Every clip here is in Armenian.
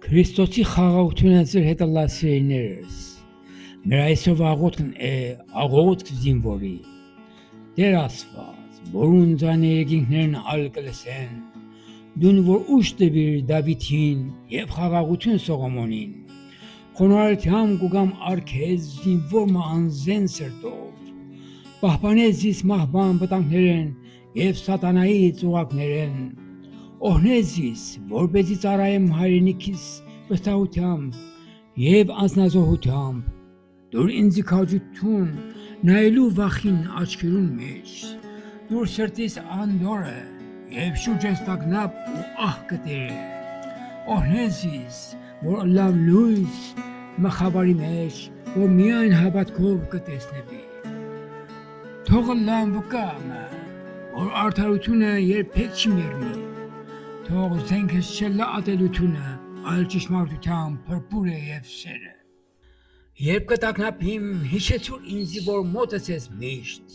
Քրիստոսի խաղաղությունը ձեր հետ լացրիներս։ Մեր այսօր աղոթքն է աղոթք զինվորի։ Տեր Աստված, որուն ձայներգինքներն ալ կլսեն, դուն որ ուշ տվիր Դավիթին եւ խաղաղություն Սողոմոնին, խոնարհությամբ կուգամ արքեզ զինվոր անզեն սրտով, պահպանես զիս մահվան վտանգներեն եւ սատանայի ծուղակներեն, օհնեզիս, որպեսզի ծառայեմ հայրենիքիս վստահությամբ եւ անձնազոհությամբ, դուր ինձ քաջություն նայելու վախին աչքերուն մեջ, դուր սրտիս անդորը եւ շուրջես տագնապ ու ահ կտեր, օհնեզիս, որ լավ լույս մխավարի մեջ, որ միայն հավատքով կտեսնվի, թող լավ վկամը, որ արդարությունը երբեք չի մեռնի, թող զենքս չլա ատելությունը, այլ ճշմարտությամբ փրփուր է եւ սերը։ Երբ կտակնապիմ, հիշեցուր ինձի, որ մոտս ես միշտ,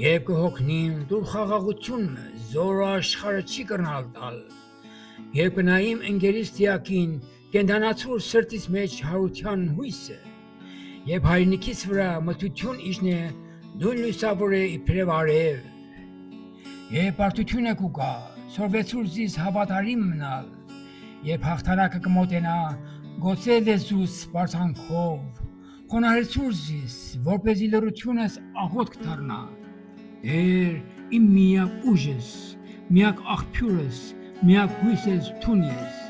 երբ կհոգնիմ, դուր խաղաղությունը, զորը աշխարհը չի կրնալ տալ, երբ կնայիմ ընկերիս դիակին, կենդանացուր սրտիս մեջ հարության հույսը, երբ հայրենիքիս վրա մթություն իջնե, դուն լուսավոր է իբրև արև, երբ բարդությունը կուգա, սորվեցուր զիս հավատարիմ մնալ, երբ հաղթանակը կմոտենա, գոցե լեզուս բարձանքով, խոնարհեցուր զիս, որպեսզի լռությունս աղոթք դառնա, Տեր, իմ միակ ուժս, միակ աղբյուրս, միակ հույսս թուն ես,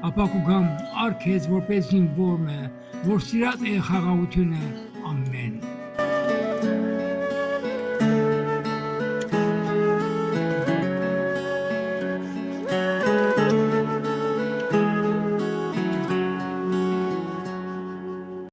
ապա կուգամ արքեզ որպես զինվորը, որ սիրած է խաղաղությունը, ամեն։